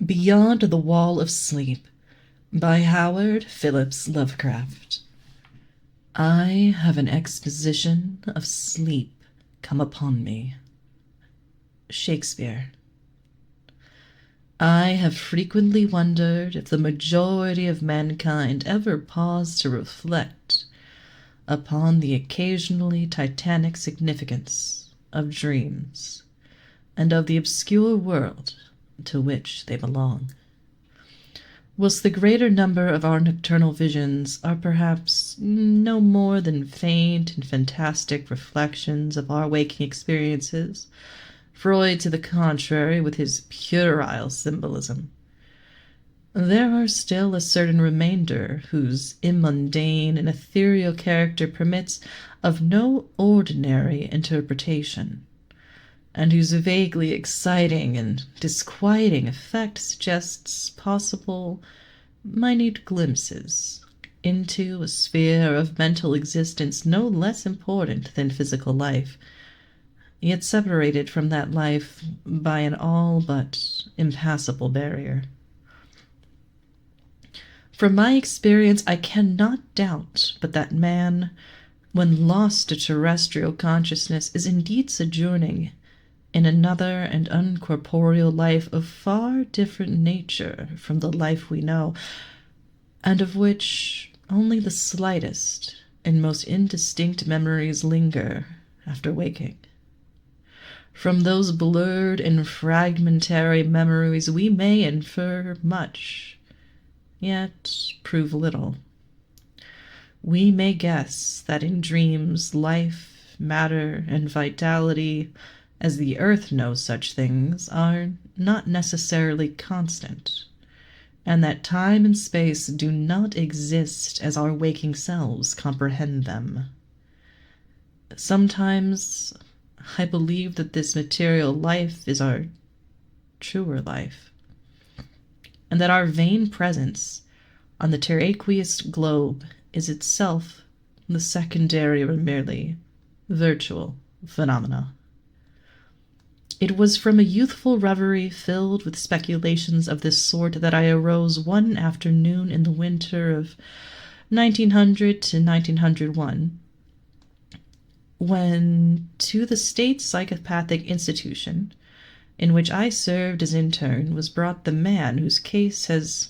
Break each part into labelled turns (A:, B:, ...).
A: Beyond the Wall of Sleep by Howard Philips Lovecraft. I have an exposition of sleep come upon me. Shakespeare. I have frequently wondered if the majority of mankind ever pause to reflect upon the occasionally titanic significance of dreams and of the obscure world to which they belong. Whilst the greater number of our nocturnal visions are perhaps no more than faint and fantastic reflections of our waking experiences, Freud to the contrary with his puerile symbolism, there are still a certain remainder whose immundane and ethereal character permits of no ordinary interpretation, and whose vaguely exciting and disquieting effect suggests possible, minute glimpses into a sphere of mental existence no less important than physical life, yet separated from that life by an all but impassable barrier. From my experience, I cannot doubt but that man, when lost to terrestrial consciousness, is indeed sojourning in another and uncorporeal life of far different nature from the life we know, and of which only the slightest and most indistinct memories linger after waking. From those blurred and fragmentary memories we may infer much, yet prove little. We may guess that in dreams life, matter, and vitality, as the earth knows such things, are not necessarily constant, and that time and space do not exist as our waking selves comprehend them. Sometimes I believe that this material life is our truer life, and that our vain presence on the terraqueous globe is itself the secondary or merely virtual phenomena. It was from a youthful reverie filled with speculations of this sort that I arose one afternoon in the winter of 1900 to 1901, when to the State Psychopathic Institution, in which I served as intern, was brought the man whose case has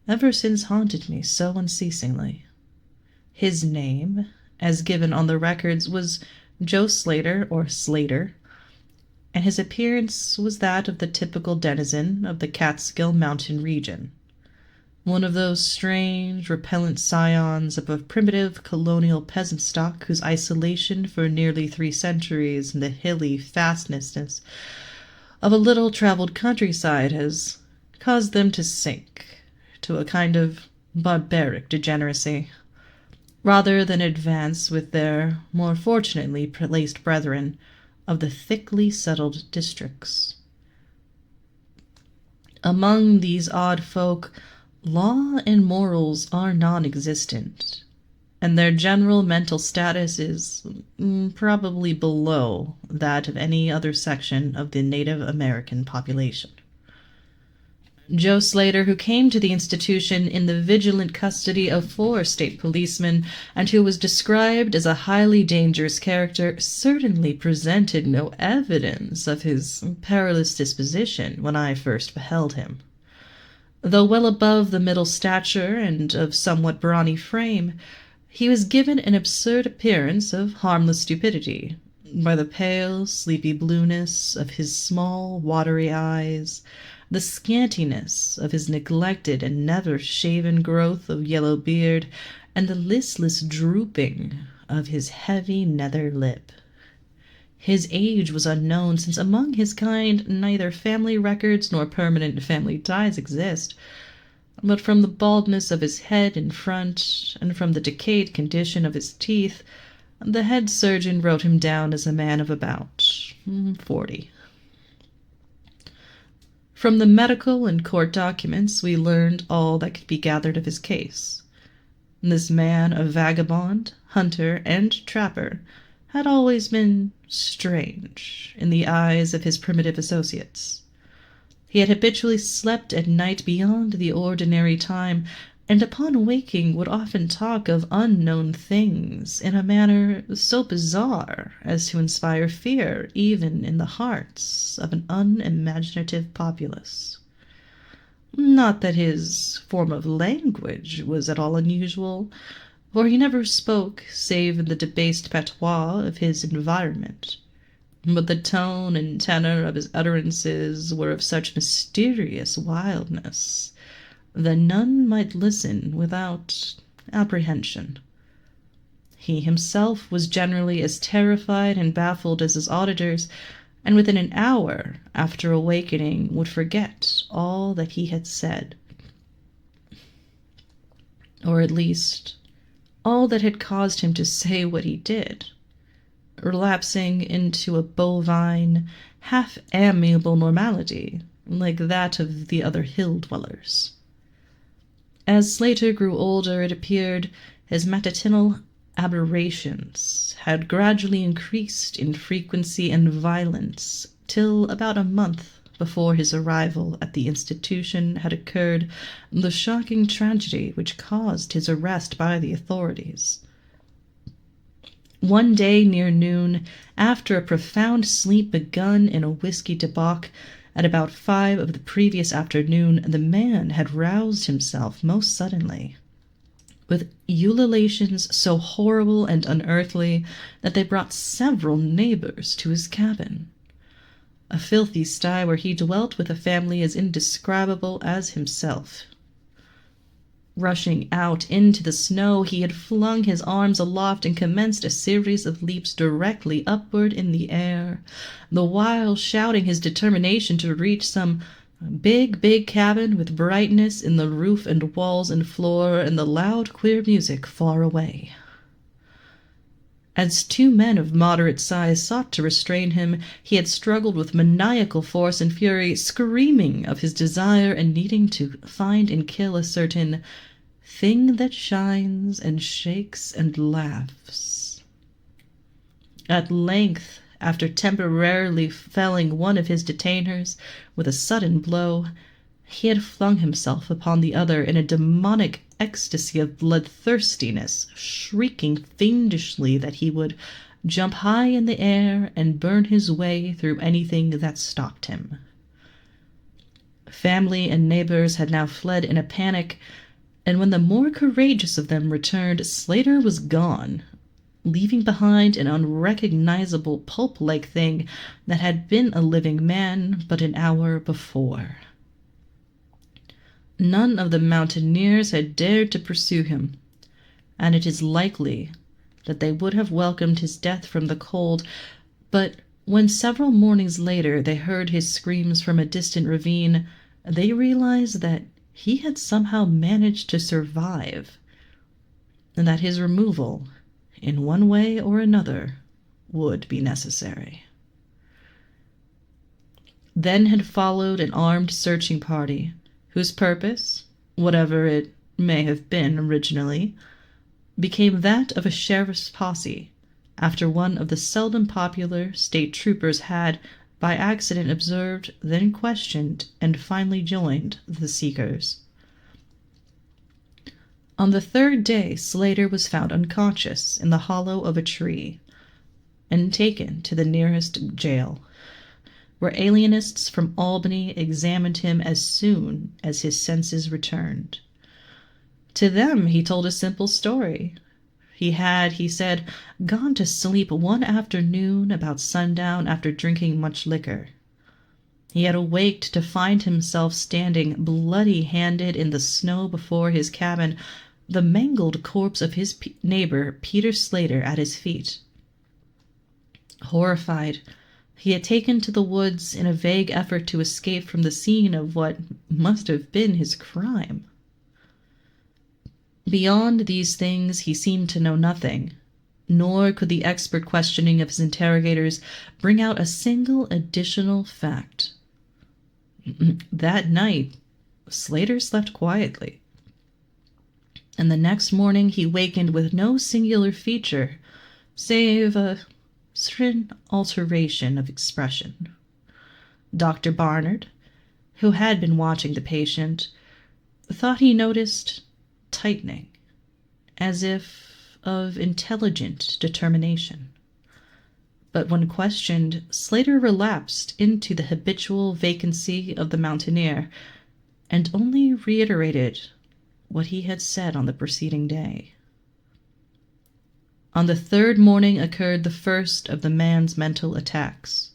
A: ever since haunted me so unceasingly. His name, as given on the records, was Joe Slater, or Slater, and his appearance was that of the typical denizen of the Catskill Mountain region, one of those strange, repellent scions of a primitive colonial peasant stock whose isolation for nearly 3 centuries in the hilly fastnesses of a little-traveled countryside has caused them to sink to a kind of barbaric degeneracy, rather than advance with their more fortunately placed brethren of the thickly settled districts. Among these odd folk, law and morals are non-existent, and their general mental status is probably below that of any other section of the Native American population. Joe Slater, who came to the institution in the vigilant custody of 4 state policemen, and who was described as a highly dangerous character, certainly presented no evidence of his perilous disposition when I first beheld him. Though well above the middle stature and of somewhat brawny frame, he was given an absurd appearance of harmless stupidity by the pale, sleepy blueness of his small, watery eyes, the scantiness of his neglected and never-shaven growth of yellow beard, and the listless drooping of his heavy nether lip. His age was unknown, since among his kind neither family records nor permanent family ties exist, but from the baldness of his head in front, and from the decayed condition of his teeth, the head surgeon wrote him down as a man of about 40. From the medical and court documents we learned all that could be gathered of his case. This man, a vagabond, hunter, and trapper, had always been strange in the eyes of his primitive associates. He had habitually slept at night beyond the ordinary time, and upon waking would often talk of unknown things in a manner so bizarre as to inspire fear even in the hearts of an unimaginative populace. Not that his form of language was at all unusual, for he never spoke save in the debased patois of his environment. But the tone and tenor of his utterances were of such mysterious wildness that none might listen without apprehension. He himself was generally as terrified and baffled as his auditors, and within an hour after awakening would forget all that he had said, or at least all that had caused him to say what he did, relapsing into a bovine, half-amiable normality, like that of the other hill-dwellers. As Slater grew older, it appeared his matutinal aberrations had gradually increased in frequency and violence, till about a month before his arrival at the institution had occurred the shocking tragedy which caused his arrest by the authorities. One day near noon, after a profound sleep begun in a whiskey debauch at about 5 of the previous afternoon, the man had roused himself most suddenly, with ululations so horrible and unearthly that they brought several neighbors to his cabin, a filthy sty where he dwelt with a family as indescribable as himself. Rushing out into the snow, he had flung his arms aloft and commenced a series of leaps directly upward in the air, the while shouting his determination to reach some big cabin with brightness in the roof and walls and floor, and the loud, queer music far away. As 2 men of moderate size sought to restrain him, he had struggled with maniacal force and fury, screaming of his desire and needing to find and kill a certain thing that shines and shakes and laughs. At length, after temporarily felling one of his detainers with a sudden blow, he had flung himself upon the other in a demonic ecstasy of bloodthirstiness, shrieking fiendishly that he would jump high in the air and burn his way through anything that stopped him. Family and neighbors had now fled in a panic, and when the more courageous of them returned, Slater was gone, leaving behind an unrecognizable pulp-like thing that had been a living man but an hour before. None of the mountaineers had dared to pursue him, and it is likely that they would have welcomed his death from the cold, but when several mornings later they heard his screams from a distant ravine, they realized that he had somehow managed to survive, and that his removal, in one way or another, would be necessary. Then had followed an armed searching party, whose purpose, whatever it may have been originally, became that of a sheriff's posse, after one of the seldom popular state troopers had, by accident, observed, then questioned, and finally joined the seekers. On the 3rd day, Slater was found unconscious in the hollow of a tree, and taken to the nearest jail, where alienists from Albany examined him as soon as his senses returned. To them he told a simple story. He had, he said, gone to sleep one afternoon about sundown after drinking much liquor. He had awaked to find himself standing bloody-handed in the snow before his cabin, the mangled corpse of his neighbor Peter Slater at his feet. Horrified, he had taken to the woods in a vague effort to escape from the scene of what must have been his crime. Beyond these things he seemed to know nothing, nor could the expert questioning of his interrogators bring out a single additional fact. That night, Slater slept quietly, and the next morning he wakened with no singular feature, save a certain alteration of expression. Dr. Barnard, who had been watching the patient, thought he noticed tightening, as if of intelligent determination. But when questioned, Slater relapsed into the habitual vacancy of the mountaineer, and only reiterated what he had said on the preceding day. On the third morning occurred the first of the man's mental attacks.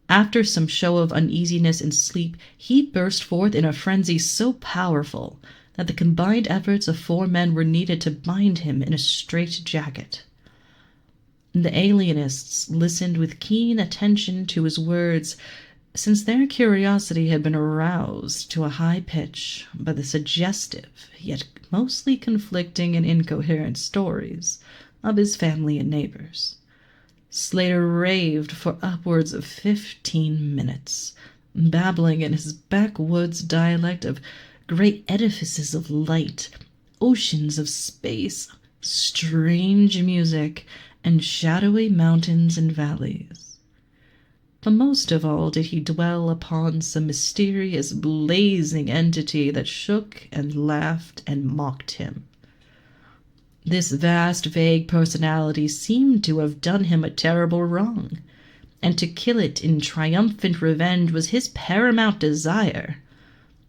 A: After some show of uneasiness in sleep, he burst forth in a frenzy so powerful that the combined efforts of 4 men were needed to bind him in a straitjacket. The alienists listened with keen attention to his words, since their curiosity had been aroused to a high pitch by the suggestive, yet mostly conflicting and incoherent stories of his family and neighbors. Slater raved for upwards of 15 minutes, babbling in his backwoods dialect of great edifices of light, oceans of space, strange music, and shadowy mountains and valleys. But most of all did he dwell upon some mysterious, blazing entity that shook and laughed and mocked him. This vast, vague personality seemed to have done him a terrible wrong, and to kill it in triumphant revenge was his paramount desire.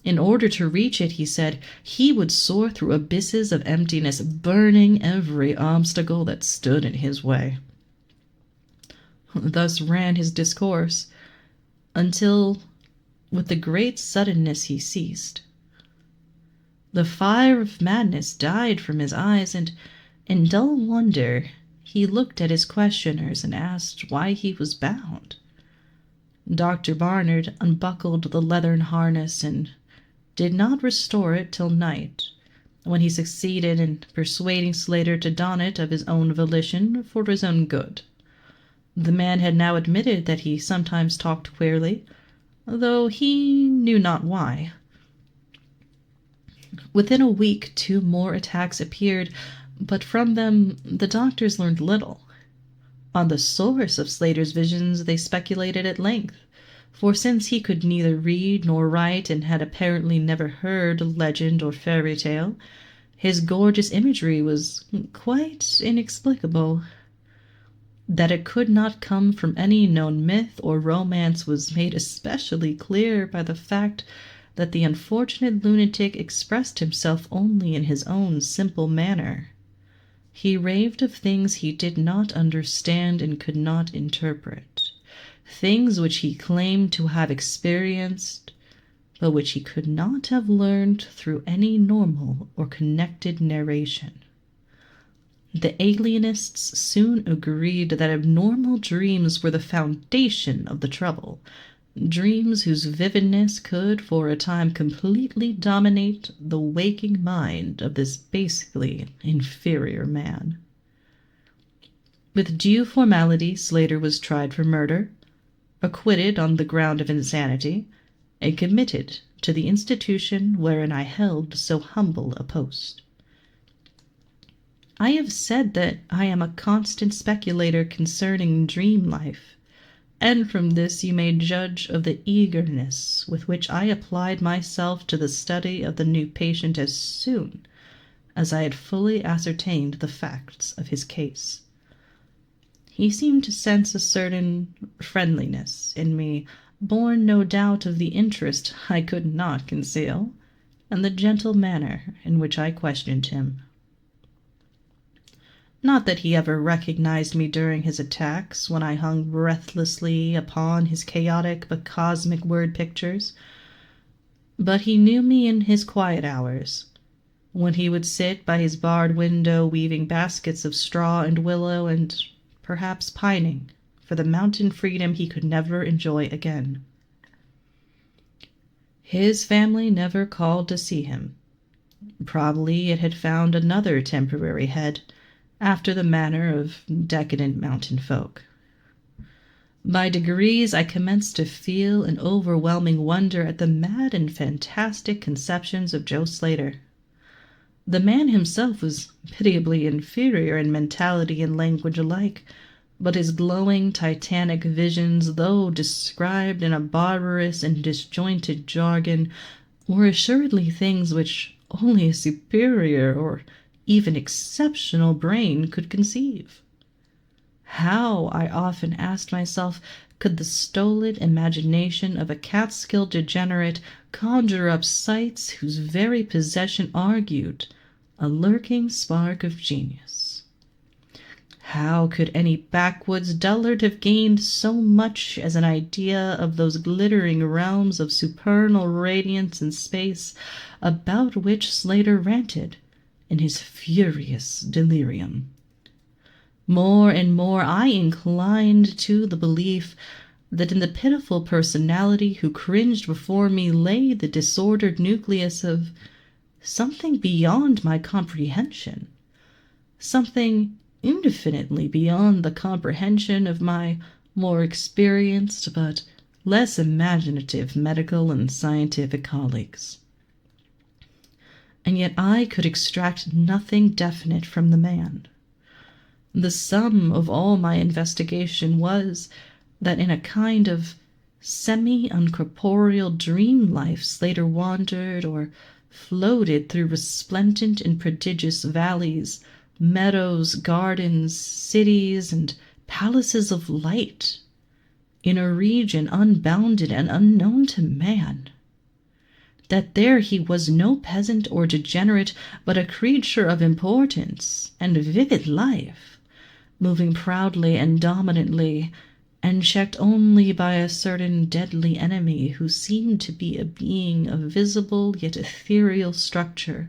A: In order to reach it, he said, he would soar through abysses of emptiness, burning every obstacle that stood in his way. Thus ran his discourse, until, with the great suddenness, he ceased. The fire of madness died from his eyes, and, in dull wonder, he looked at his questioners and asked why he was bound. Dr. Barnard unbuckled the leathern harness and did not restore it till night, when he succeeded in persuading Slater to don it of his own volition for his own good. The man had now admitted that he sometimes talked queerly, though he knew not why. Within a week 2 more attacks appeared, but from them the doctors learned little. On the source of Slater's visions they speculated at length, for since he could neither read nor write and had apparently never heard legend or fairy tale, his gorgeous imagery was quite inexplicable. That it could not come from any known myth or romance was made especially clear by the fact that the unfortunate lunatic expressed himself only in his own simple manner. He raved of things he did not understand and could not interpret, things which he claimed to have experienced, but which he could not have learned through any normal or connected narration. The alienists soon agreed that abnormal dreams were the foundation of the trouble, dreams whose vividness could for a time completely dominate the waking mind of this basically inferior man. With due formality, Slater was tried for murder, acquitted on the ground of insanity, and committed to the institution wherein I held so humble a post. I have said that I am a constant speculator concerning dream life, and from this you may judge of the eagerness with which I applied myself to the study of the new patient as soon as I had fully ascertained the facts of his case. He seemed to sense a certain friendliness in me, born no doubt of the interest I could not conceal, and the gentle manner in which I questioned him. Not that he ever recognized me during his attacks, when I hung breathlessly upon his chaotic but cosmic word pictures, but he knew me in his quiet hours, when he would sit by his barred window weaving baskets of straw and willow, and perhaps pining for the mountain freedom he could never enjoy again. His family never called to see him. Probably it had found another temporary head, after the manner of decadent mountain folk. By degrees I commenced to feel an overwhelming wonder at the mad and fantastic conceptions of Joe Slater. The man himself was pitiably inferior in mentality and language alike, but his glowing titanic visions, though described in a barbarous and disjointed jargon, were assuredly things which only a superior or even exceptional brain could conceive. How, I often asked myself, could the stolid imagination of a Catskill degenerate conjure up sights whose very possession argued a lurking spark of genius? How could any backwoods dullard have gained so much as an idea of those glittering realms of supernal radiance in space about which Slater ranted in his furious delirium? More and more I inclined to the belief that in the pitiful personality who cringed before me lay the disordered nucleus of something beyond my comprehension, something infinitely beyond the comprehension of my more experienced but less imaginative medical and scientific colleagues. And yet I could extract nothing definite from the man. The sum of all my investigation was that in a kind of semi-uncorporeal dream life Slater wandered or floated through resplendent and prodigious valleys, meadows, gardens, cities, and palaces of light, in a region unbounded and unknown to man. That there he was no peasant or degenerate, but a creature of importance and vivid life, moving proudly and dominantly, and checked only by a certain deadly enemy who seemed to be a being of visible yet ethereal structure,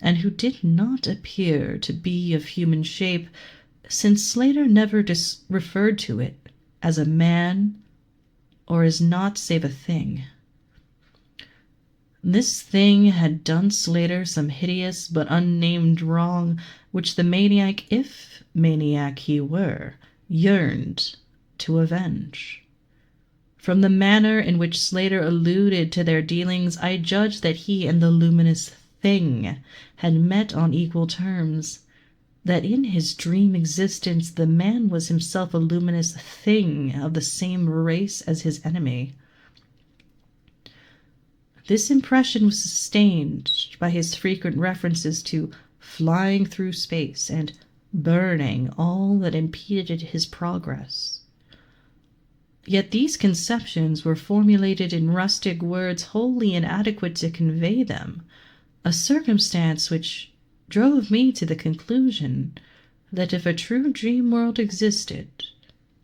A: and who did not appear to be of human shape, since Slater never referred to it as a man or as naught save a thing. This thing had done Slater some hideous but unnamed wrong, which the maniac, if maniac he were, yearned to avenge. From the manner in which Slater alluded to their dealings, I judged that he and the luminous thing had met on equal terms, that in his dream existence the man was himself a luminous thing of the same race as his enemy. This impression was sustained by his frequent references to flying through space and burning all that impeded his progress. Yet these conceptions were formulated in rustic words wholly inadequate to convey them, a circumstance which drove me to the conclusion that if a true dream world existed,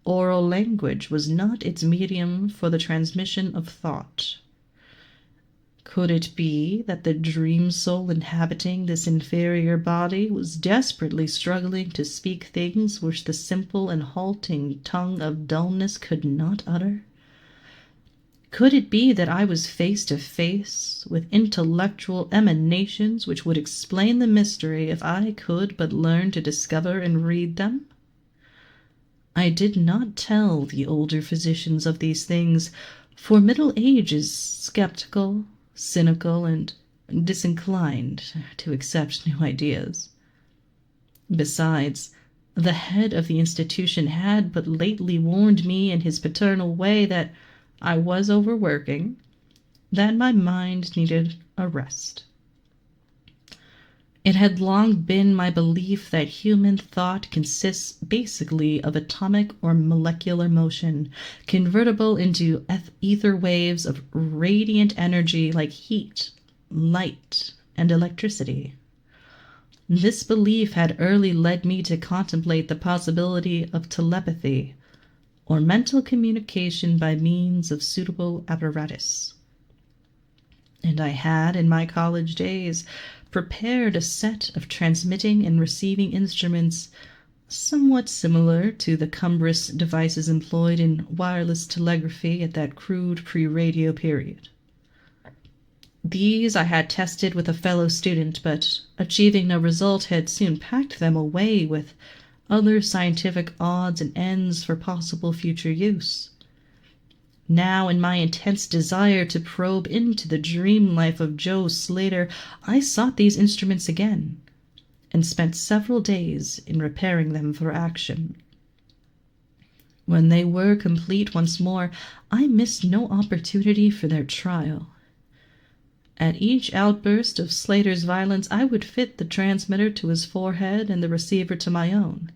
A: oral language was not its medium for the transmission of thought. Could it be that the dream soul inhabiting this inferior body was desperately struggling to speak things which the simple and halting tongue of dullness could not utter? Could it be that I was face to face with intellectual emanations which would explain the mystery if I could but learn to discover and read them? I did not tell the older physicians of these things, for middle age is skeptical, cynical, and disinclined to accept new ideas. Besides, the head of the institution had but lately warned me in his paternal way that I was overworking, that my mind needed a rest. It had long been my belief that human thought consists basically of atomic or molecular motion, convertible into ether waves of radiant energy like heat, light, and electricity. This belief had early led me to contemplate the possibility of telepathy, or mental communication by means of suitable apparatus. And I had, in my college days, prepared a set of transmitting and receiving instruments somewhat similar to the cumbrous devices employed in wireless telegraphy at that crude pre-radio period. These I had tested with a fellow student, but achieving no result had soon packed them away with other scientific odds and ends for possible future use. Now, in my intense desire to probe into the dream life of Joe Slater, I sought these instruments again, and spent several days in repairing them for action. When they were complete once more, I missed no opportunity for their trial. At each outburst of Slater's violence, I would fit the transmitter to his forehead and the receiver to my own,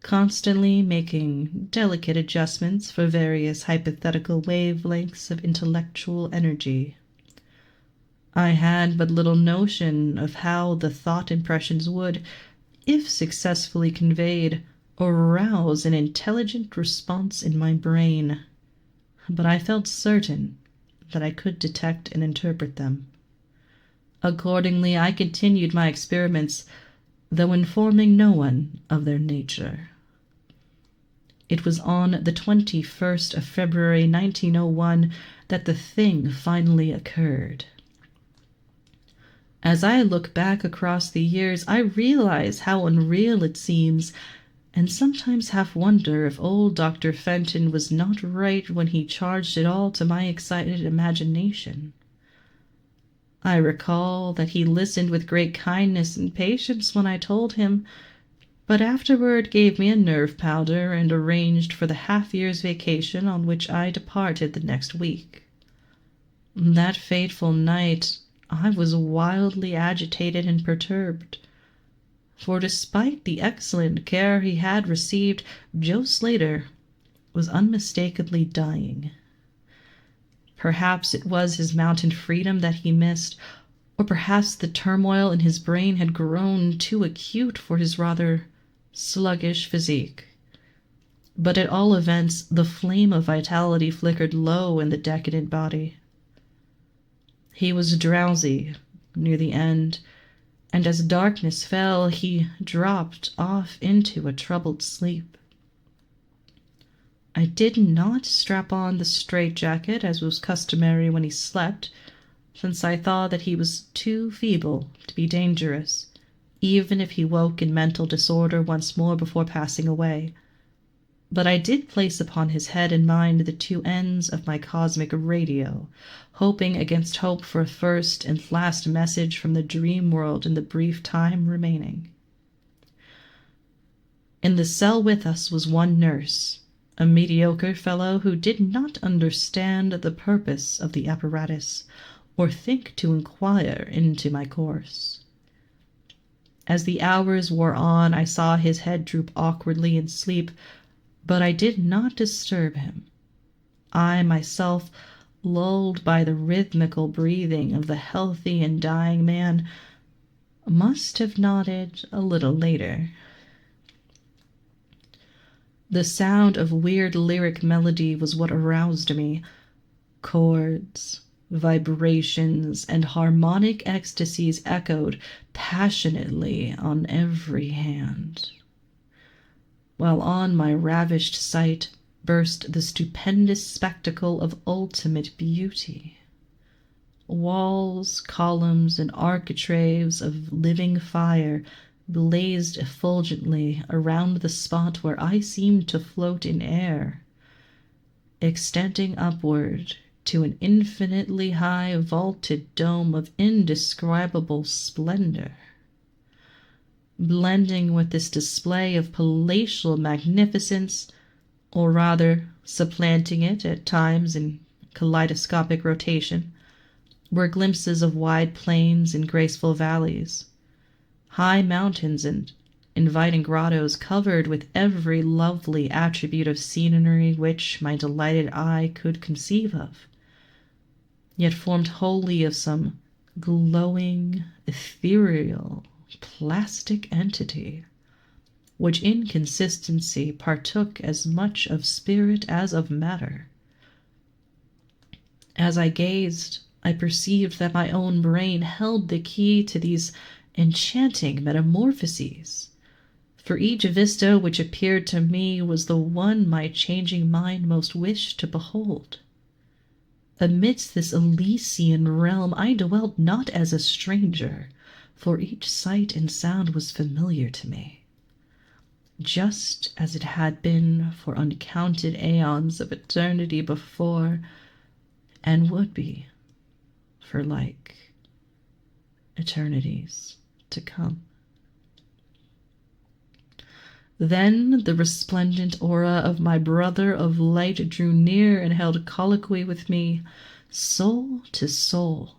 A: constantly making delicate adjustments for various hypothetical wavelengths of intellectual energy. I had but little notion of how the thought impressions would, if successfully conveyed, arouse an intelligent response in my brain, but I felt certain that I could detect and interpret them. Accordingly, I continued my experiments, though informing no one of their nature. It was on the 21st of February, 1901, that the thing finally occurred. As I look back across the years, I realize how unreal it seems, and sometimes half wonder if old Dr. Fenton was not right when he charged it all to my excited imagination. I recall that he listened with great kindness and patience when I told him, but afterward gave me a nerve powder and arranged for the half-year's vacation on which I departed the next week. That fateful night I was wildly agitated and perturbed, for despite the excellent care he had received, Joe Slater was unmistakably dying. Perhaps it was his mountain freedom that he missed, or perhaps the turmoil in his brain had grown too acute for his rather sluggish physique. But at all events, the flame of vitality flickered low in the decadent body. He was drowsy near the end, and as darkness fell, he dropped off into a troubled sleep. I did not strap on the straitjacket as was customary when he slept, since I thought that he was too feeble to be dangerous, even if he woke in mental disorder once more before passing away. But I did place upon his head and mind the two ends of my cosmic radio, hoping against hope for a first and last message from the dream world in the brief time remaining. In the cell with us was one nurse, a mediocre fellow who did not understand the purpose of the apparatus, or think to inquire into my course. As the hours wore on, I saw his head droop awkwardly in sleep, but I did not disturb him. I myself, lulled by the rhythmical breathing of the healthy and dying man, must have nodded a little later. The sound of weird lyric melody was what aroused me. Chords, vibrations, and harmonic ecstasies echoed passionately on every hand, while on my ravished sight burst the stupendous spectacle of ultimate beauty. Walls, columns, and architraves of living fire blazed effulgently around the spot where I seemed to float in air, extending upward to an infinitely high vaulted dome of indescribable splendor. Blending with this display of palatial magnificence, or rather supplanting it at times in kaleidoscopic rotation, were glimpses of wide plains and graceful valleys, high mountains and inviting grottos covered with every lovely attribute of scenery which my delighted eye could conceive of, yet formed wholly of some glowing, ethereal, plastic entity, which in consistency partook as much of spirit as of matter. As I gazed, I perceived that my own brain held the key to these enchanting metamorphoses, for each vista which appeared to me was the one my changing mind most wished to behold. Amidst this Elysian realm I dwelt not as a stranger, for each sight and sound was familiar to me, just as it had been for uncounted aeons of eternity before, and would be for like eternities to come. Then the resplendent aura of my brother of light drew near and held colloquy with me, soul to soul,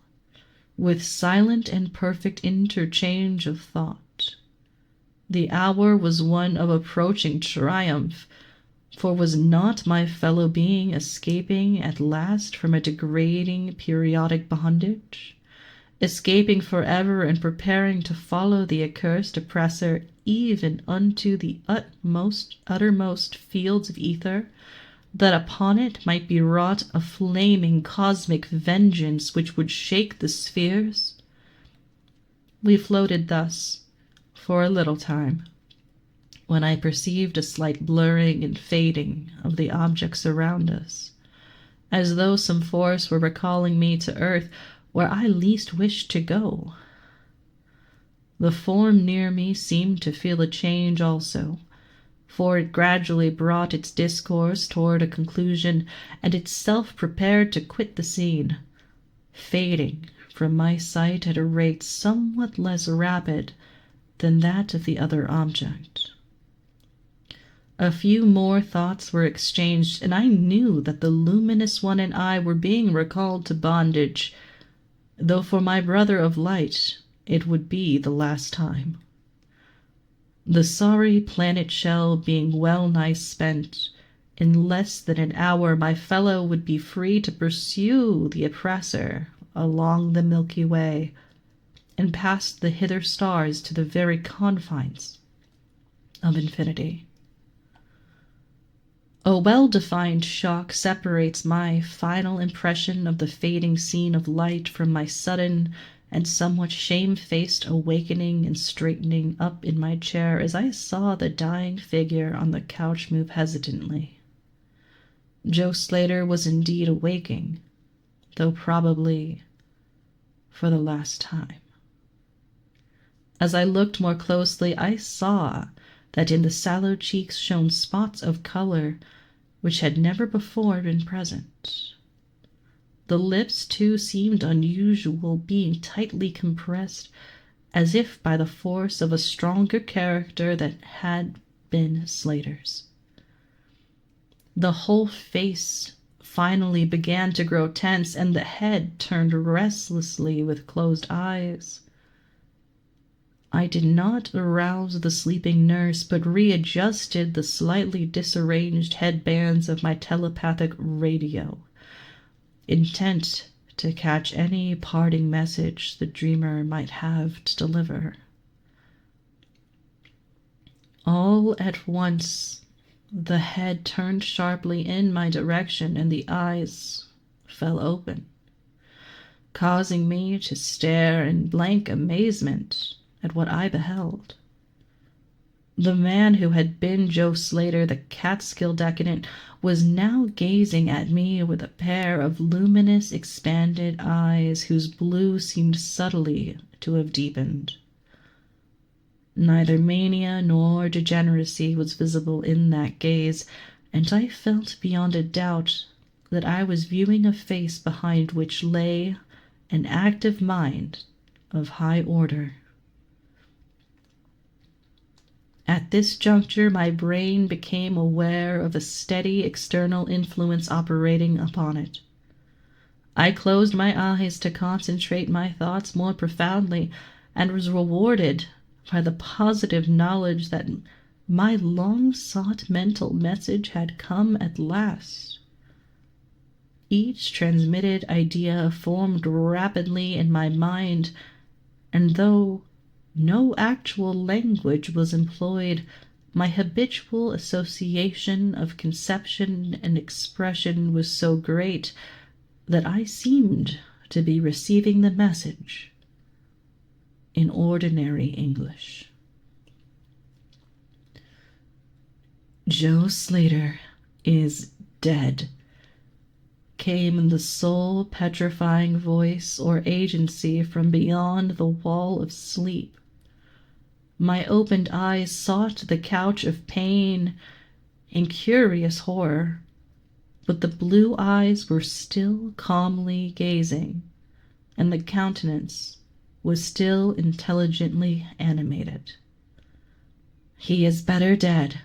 A: with silent and perfect interchange of thought. The hour was one of approaching triumph, for was not my fellow being escaping at last from a degrading periodic bondage, escaping forever and preparing to follow the accursed oppressor even unto the uttermost fields of ether, that upon it might be wrought a flaming cosmic vengeance which would shake the spheres? We floated thus for a little time, when I perceived a slight blurring and fading of the objects around us, as though some force were recalling me to earth, where I least wished to go. The form near me seemed to feel a change also, for it gradually brought its discourse toward a conclusion, and itself prepared to quit the scene, fading from my sight at a rate somewhat less rapid than that of the other object. A few more thoughts were exchanged, and I knew that the luminous one and I were being recalled to bondage, though for my brother of light it would be the last time. The sorry planet shell being well nigh spent, in less than an hour my fellow would be free to pursue the oppressor along the Milky Way, and past the hither stars to the very confines of infinity. A well-defined shock separates my final impression of the fading scene of light from my sudden and somewhat shamefaced awakening and straightening up in my chair as I saw the dying figure on the couch move hesitantly. Joe Slater was indeed awaking, though probably for the last time. As I looked more closely, I saw that in the sallow cheeks shone spots of color which had never before been present. The lips, too, seemed unusual, being tightly compressed, as if by the force of a stronger character that had been Slater's. The whole face finally began to grow tense, and the head turned restlessly with closed eyes. I did not arouse the sleeping nurse, but readjusted the slightly disarranged headbands of my telepathic radio, intent to catch any parting message the dreamer might have to deliver. All at once, the head turned sharply in my direction, and the eyes fell open, causing me to stare in blank amazement at what I beheld. The man who had been Joe Slater, the Catskill decadent, was now gazing at me with a pair of luminous, expanded eyes whose blue seemed subtly to have deepened. Neither mania nor degeneracy was visible in that gaze, and I felt beyond a doubt that I was viewing a face behind which lay an active mind of high order. At this juncture, my brain became aware of a steady external influence operating upon it. I closed my eyes to concentrate my thoughts more profoundly, and was rewarded by the positive knowledge that my long-sought mental message had come at last. Each transmitted idea formed rapidly in my mind, and though no actual language was employed, my habitual association of conception and expression was so great that I seemed to be receiving the message in ordinary English. Joe Slater is dead, came the soul-petrifying voice or agency from beyond the wall of sleep. My opened eyes sought the couch of pain in curious horror, but the blue eyes were still calmly gazing, and the countenance was still intelligently animated. He is better dead,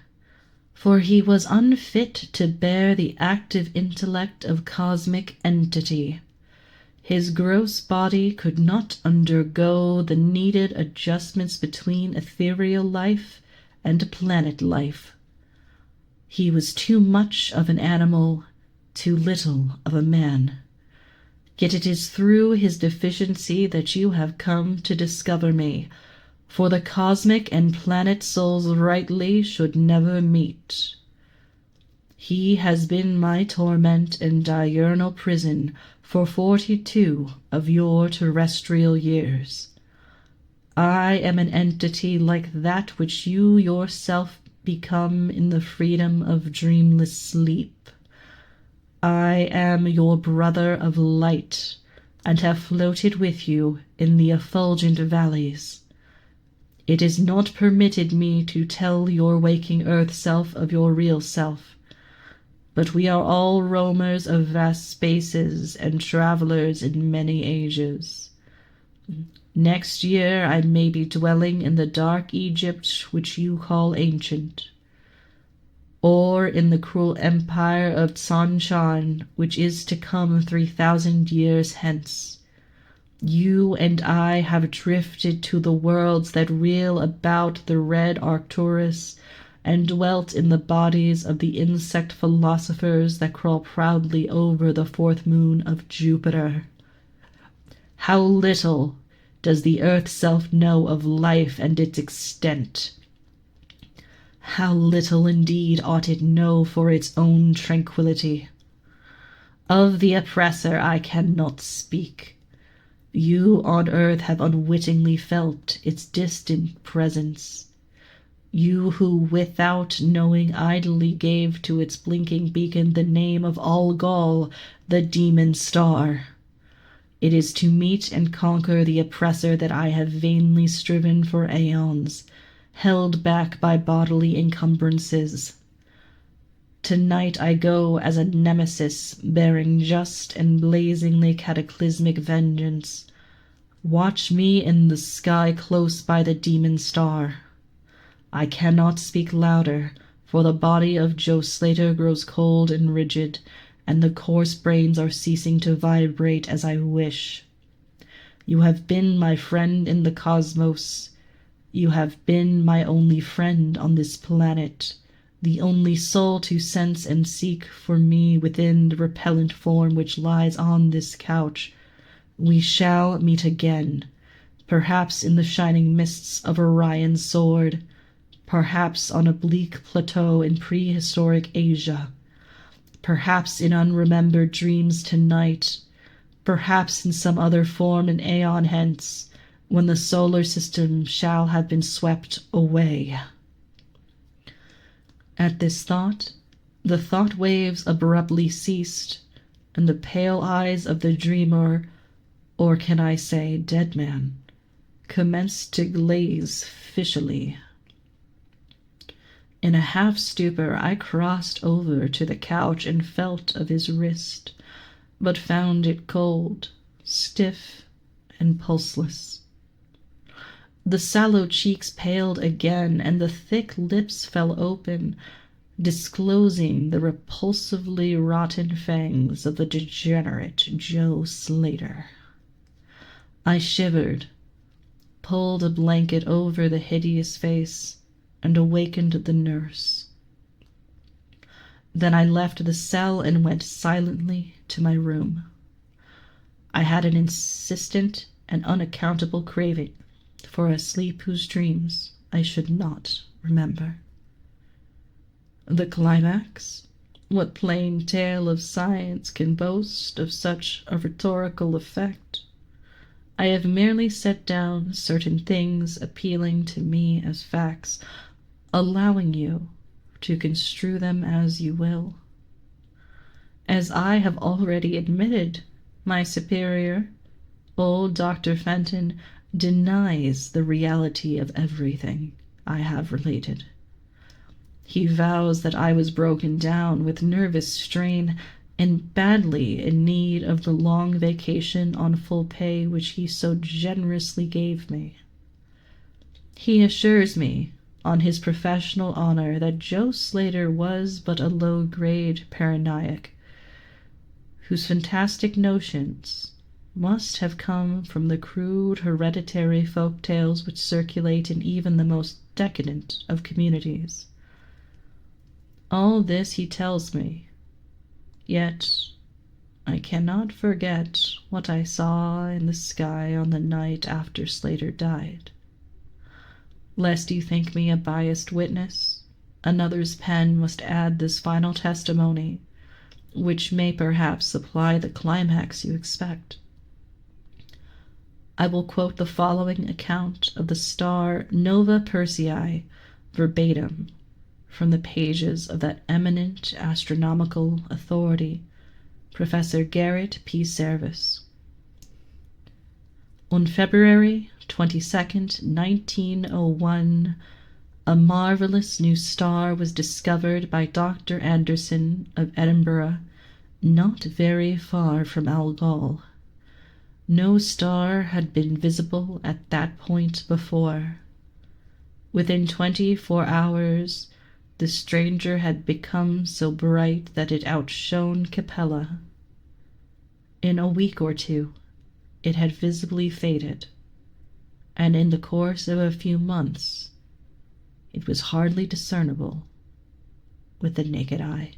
A: for he was unfit to bear the active intellect of cosmic entity. His gross body could not undergo the needed adjustments between ethereal life and planet life. He was too much of an animal, too little of a man. Yet it is through his deficiency that you have come to discover me, for the cosmic and planet souls rightly should never meet. He has been my torment and diurnal prison for 42 of your terrestrial years. I am an entity like that which you yourself become in the freedom of dreamless sleep. I am your brother of light, and have floated with you in the effulgent valleys. It is not permitted me to tell your waking earth self of your real self, but we are all roamers of vast spaces and travelers in many ages. Next year I may be dwelling in the dark Egypt which you call ancient, or in the cruel empire of Tsanshan, which is to come 3,000 years hence. You and I have drifted to the worlds that reel about the red Arcturus, and dwelt in the bodies of the insect philosophers that crawl proudly over the fourth moon of Jupiter. How little does the earth self know of life and its extent! How little indeed ought it know for its own tranquillity! Of the oppressor I cannot speak. You on earth have unwittingly felt its distant presence. You who without knowing idly gave to its blinking beacon the name of Algol, the demon star. It is to meet and conquer the oppressor that I have vainly striven for aeons, held back by bodily encumbrances. Tonight I go as a nemesis bearing just and blazingly cataclysmic vengeance. Watch me in the sky close by the demon star. I cannot speak louder, for the body of Joe Slater grows cold and rigid, and the coarse brains are ceasing to vibrate as I wish. You have been my friend in the cosmos. You have been my only friend on this planet, the only soul to sense and seek for me within the repellent form which lies on this couch. We shall meet again, perhaps in the shining mists of Orion's sword, perhaps on a bleak plateau in prehistoric Asia, perhaps in unremembered dreams tonight, perhaps in some other form an aeon hence, when the solar system shall have been swept away. At this thought, the thought waves abruptly ceased, and the pale eyes of the dreamer, or can I say dead man, commenced to glaze fishily. In a half-stupor I crossed over to the couch and felt of his wrist, but found it cold, stiff, and pulseless. The sallow cheeks paled again, and the thick lips fell open, disclosing the repulsively rotten fangs of the degenerate Joe Slater. I shivered, pulled a blanket over the hideous face, and awakened the nurse. Then I left the cell and went silently to my room. I had an insistent and unaccountable craving for a sleep whose dreams I should not remember. The climax? What plain tale of science can boast of such a rhetorical effect? I have merely set down certain things appealing to me as facts, allowing you to construe them as you will. As I have already admitted, my superior, old Dr. Fenton, denies the reality of everything I have related. He vows that I was broken down with nervous strain and badly in need of the long vacation on full pay which he so generously gave me. He assures me on his professional honor that Joe Slater was but a low-grade paranoiac, whose fantastic notions must have come from the crude hereditary folk tales which circulate in even the most decadent of communities. All this he tells me, yet I cannot forget what I saw in the sky on the night after Slater died. Lest you think me a biased witness, another's pen must add this final testimony, which may perhaps supply the climax you expect. I will quote the following account of the star Nova Persei verbatim from the pages of that eminent astronomical authority, Professor Garrett P. Serviss. On February 22nd, 1901, a marvelous new star was discovered by Dr. Anderson of Edinburgh, not very far from Algol. No star had been visible at that point before. Within 24 hours, the stranger had become so bright that it outshone Capella. In a week or two, it had visibly faded, and in the course of a few months, it was hardly discernible with the naked eye.